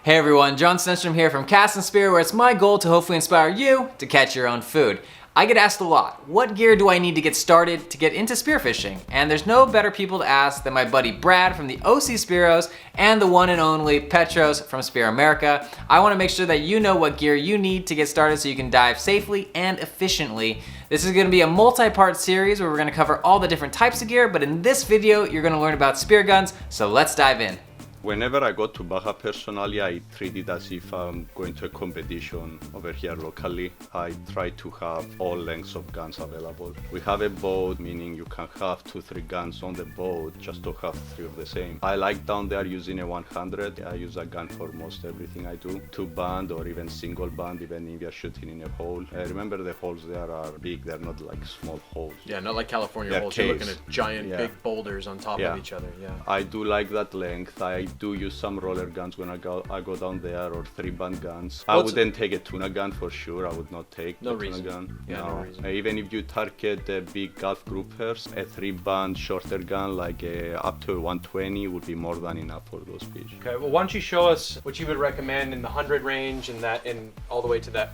Hey everyone, John Stenstrom here from Cast and Spear, where it's my goal to hopefully inspire you to catch your own food. I get asked a lot, what gear do I need to get started to get into spearfishing? And there's no better people to ask than my buddy Brad from the OC Spearos and the one and only Petros from Spear America. I want to make sure that you know what gear you need to get started so you can dive safely and efficiently. This is going to be a multi-part series where we're going to cover all the different types of gear, but in this video you're going to learn about spear guns, so let's dive in. Whenever I go to Baja personally, I treat it as if I'm going to a competition over here locally. I try to have all lengths of guns available. We have a boat, meaning you can have 2-3 guns on the boat just to have 3 of the same. I like down there using a 100. I use a gun for most everything I do. 2-band or even single band, even if you're shooting in a hole. Remember the holes there are big, they're not like small holes. Yeah, not like California They're holes. caves. You're looking at giant big boulders on top of each other. Yeah. I do like that length. I do use some roller guns when I go down there, or 3-band guns. I wouldn't take a tuna gun for sure. I would not take a tuna gun. No reason. Even if you target big Gulf groupers, a 3-band shorter gun like up to 120 would be more than enough for those fish. Okay, well, why don't you show us what you would recommend in the 100 range and all the way to that,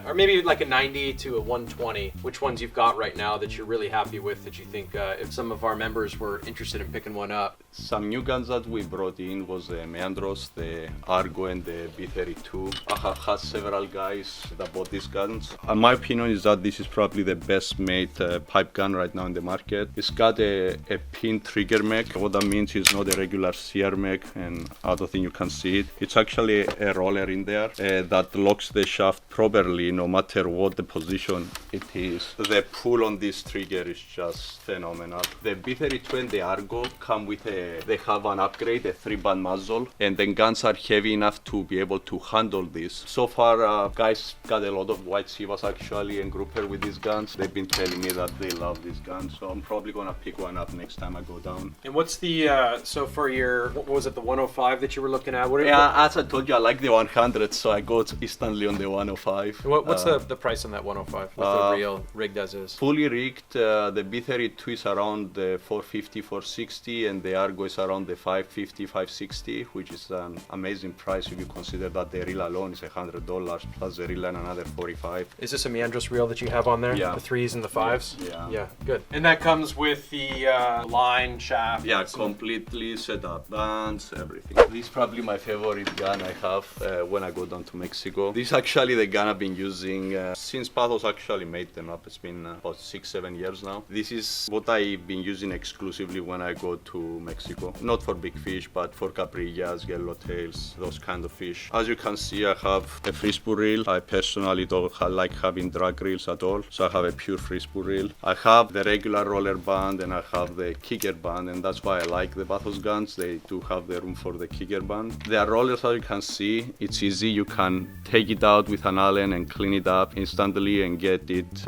or maybe like a 90 to a 120. Which ones you've got right now that you're really happy with, that you think if some of our members were interested in picking one up? Some new guns that we brought in was the Meandros, the Argo, and the B52. I have had several guys that bought these guns. My opinion is that this is probably the best made pipe gun right now in the market. It's got a pin trigger mech. What that means is not a regular sear mech, and I don't think you can see it. It's actually a roller in there that locks the shaft properly no matter what the position it is. The pull on this trigger is just phenomenal. The B32 and the Argo come with they have an upgrade, a 3-band muzzle, and the guns are heavy enough to be able to handle this. So far, guys got a lot of white Sivas actually and grouper with these guns. They've been telling me that they love these guns, so I'm probably gonna pick one up next time I go down. And what's the so for your, what was it, the 105 that you were looking at? As I told you, I like the 100, so I go instantly on the 105. What's the price on that 105? What the real rigged as is? Fully rigged, the B32 is around the 450, 460, and the Argo is around the 550, 560, which is an amazing price if you consider that the reel alone is $100 plus the reel and another 45. Is this a Meandros reel that you have on there? Yeah. The 3s and the 5s? Yeah. Good. And that comes with the line, shaft? Yeah, completely set up, bands, everything. This is probably my favorite gun I have when I go down to Mexico. This is actually the gun I've been using since Petros actually made them up. It's been about 6-7 years now. This is what I've been using exclusively when I go to Mexico. Not for big fish, but for caprillas, yellowtails, those kind of fish. As you can see, I have a free spool reel. I personally don't like having drag reels at all, so I have a pure free spool reel. I have the regular roller band and I have the kicker band, and that's why I like the Petros guns. They do have the room for the kicker band. Their rollers, as you can see, it's easy. You can take it out with an Allen and clean it up instantly and get it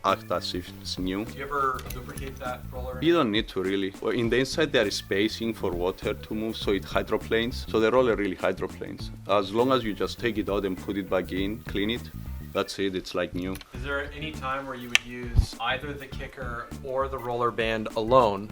act as if it's new. Do you ever lubricate that roller? You don't need to really. Well, in the inside there is spacing for water to move, so it hydroplanes. So the roller really hydroplanes. As long as you just take it out and put it back in, clean it, that's it, it's like new. Is there any time where you would use either the kicker or the roller band alone,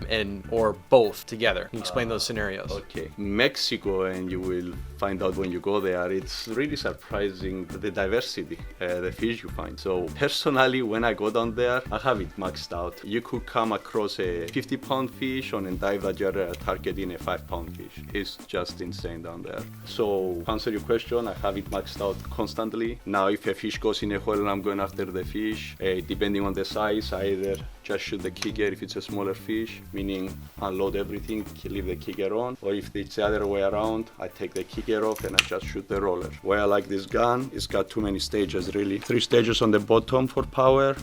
or both together? Can you explain those scenarios? Okay. Mexico, and you will find out when you go there, it's really surprising the diversity, the fish you find. So personally, when I go down there, I have it maxed out. You could come across a 50-pound fish on a dive that you're targeting a 5-pound fish. It's just insane down there. So to answer your question, I have it maxed out constantly. Now if a fish goes in a hole and I'm going after the fish, depending on the size, I either just shoot the kicker if it's a smaller fish, meaning unload everything, leave the kicker on, or if it's the other way around, I take the kicker off and I just shoot the roller. Why I like this gun, it's got too many stages really. 3 stages on the bottom for power,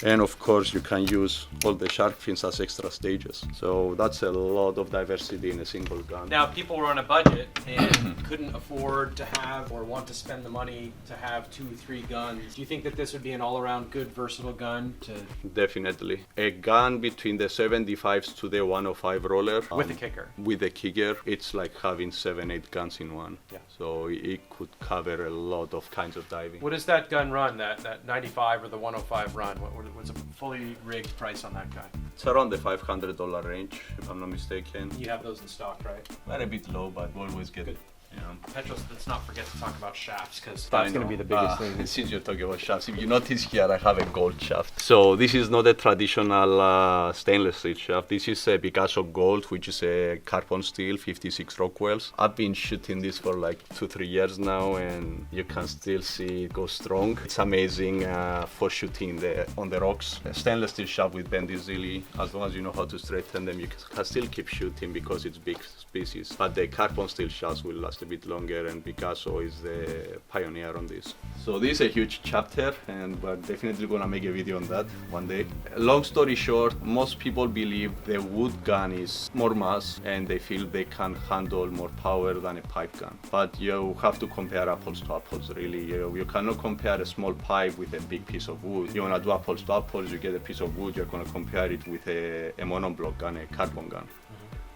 and of course you can use all the shark fins as extra stages. So that's a lot of diversity in a single gun. Now, if people were on a budget and couldn't afford to have or want to spend the money to have 2-3 guns, do you think that this would be an all-around good versatile gun to... Definitely. A gun between the 75s to the 105 roller. With a kicker. With a kicker, it's like having 7-8 guns in one. Yeah. So it could cover a lot of kinds of diving. What does that gun run, that 95 or the 105 run? What's a fully rigged price on that guy? It's around the $500 range, if I'm not mistaken. You have those in stock, right? Not a bit low, but always get Good. Petros, let's not forget to talk about shafts, because I that's going to know. be the biggest thing. Since you're talking about shafts, if you notice here, I have a gold shaft. So this is not a traditional stainless steel shaft. This is a Picasso Gold, which is a carbon steel, 56 Rockwells. I've been shooting this for like 2-3 years now, and you can still see it go strong. It's amazing for shooting on the rocks. A stainless steel shaft will bend easily. As long as you know how to straighten them, you can still keep shooting because it's big species. But the carbon steel shafts will last a bit longer, and Picasso is the pioneer on this. So this is a huge chapter, and we're definitely gonna make a video on that one day. Long story short, most people believe the wood gun is more mass and they feel they can handle more power than a pipe gun. But you have to compare apples to apples, really. You cannot compare a small pipe with a big piece of wood. You wanna do apples to apples, you get a piece of wood, you're gonna compare it with a monoblock gun, a carbon gun.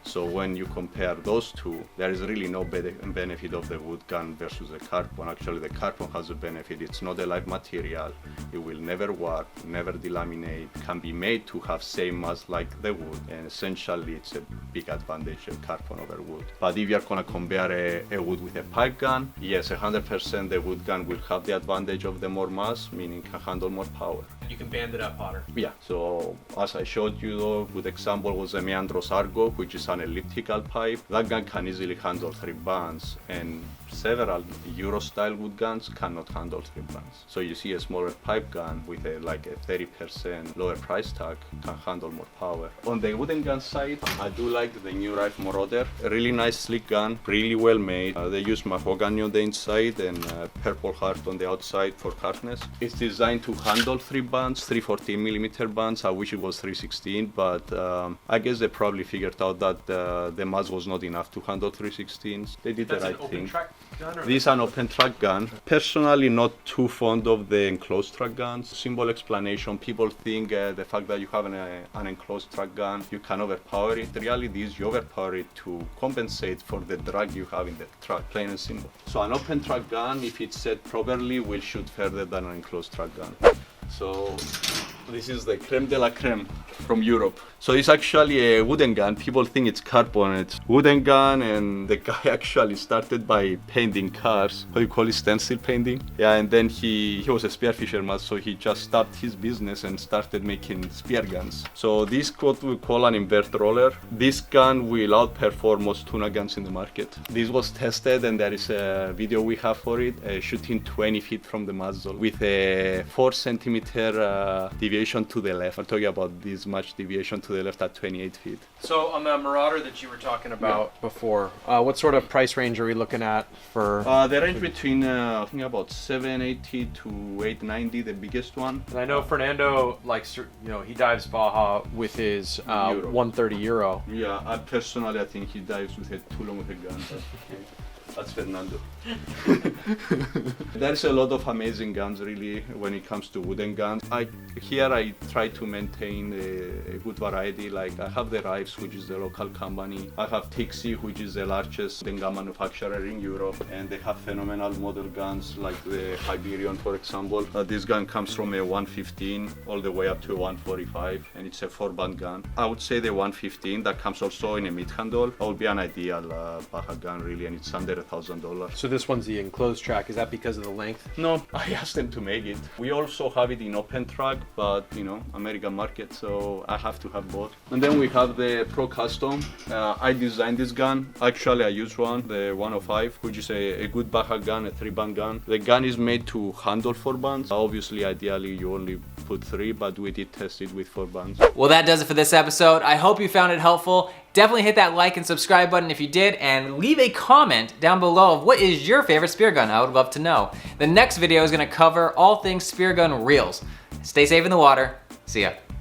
So when you compare those two, there is really no benefit of the wood gun versus the carbon. Actually, the carbon has a benefit. It's not a live material. It will never warp, never delaminate. Can be made to have same mass like the wood, and essentially it's a big advantage of carbon over wood. But if you're gonna compare a wood with a pipe gun, yes, 100% the wood gun will have the advantage of the more mass, meaning can handle more power. You can band it up hotter. Yeah, so as I showed you, though, good example was the Meandros Argo, which is an elliptical pipe. That gun can easily handle 3 bands, and several Euro-style wood guns cannot handle 3 bands. So you see a smaller pipe gun with a 30% lower price tag can handle more power. On the wooden gun side, I do like the new Rifle Marauder. A really nice sleek gun, really well made. They use mahogany on the inside and purple heart on the outside for hardness. It's designed to handle 3 bands, 314mm bands. I wish it was 316, but I guess they probably figured out that the mass was not enough to handle 316s. They did the right thing. Track gun, or this is an open track gun. Personally, not too fond of the enclosed track guns. Simple explanation, people think the fact that you have an enclosed track gun, you can overpower it. The reality is you overpower it to compensate for the drag you have in the track, plain and simple. So an open track gun, if it's set properly, will shoot further than an enclosed track gun. So this is the creme de la creme from Europe. So it's actually a wooden gun. People think it's carbon. It's wooden gun, and the guy actually started by painting cars. What do you call it? Stencil painting? Yeah, and then he was a spear fisherman, so he just stopped his business and started making spear guns. So this is what we call an invert roller. This gun will outperform most tuna guns in the market. This was tested, and there is a video we have for it, shooting 20 feet from the muzzle with a 4 centimeter deviation to the left. I'm talking about this much deviation to the left at 28 feet. So on the Marauder that you were talking about before, what sort of price range are we looking at for? The range between I think about 780 to 890, the biggest one. And I know Fernando likes, he dives Baja with his 130 Euro. Yeah, I think he dives with it too long with a gun. But that's Fernando. There's a lot of amazing guns, really, when it comes to wooden guns. Here I try to maintain a good variety. Like I have the Rives, which is the local company. I have Tixi, which is the largest wooden gun manufacturer in Europe, and they have phenomenal model guns like the Hyperion, for example. This gun comes from a 115 all the way up to a 145, and it's a 4-band gun. I would say the 115 that comes also in a mid-handle would be an ideal Baja gun, really, and it's under $1,000. So this one's the enclosed track. Is that because of the length? No, I asked them to make it. We also have it in open track, but American market, so I have to have both. And then we have the Pro Custom. I designed this gun. Actually, I used one, the 105, which is a good Baja gun, a 3-band gun. The gun is made to handle 4 bands. Obviously, ideally, you only put 3, but we did test it with 4 bands. Well, that does it for this episode. I hope you found it helpful. Definitely hit that like and subscribe button if you did, and leave a comment down below of what is your favorite spear gun. I would love to know. The next video is going to cover all things spear gun reels. Stay safe in the water. See ya.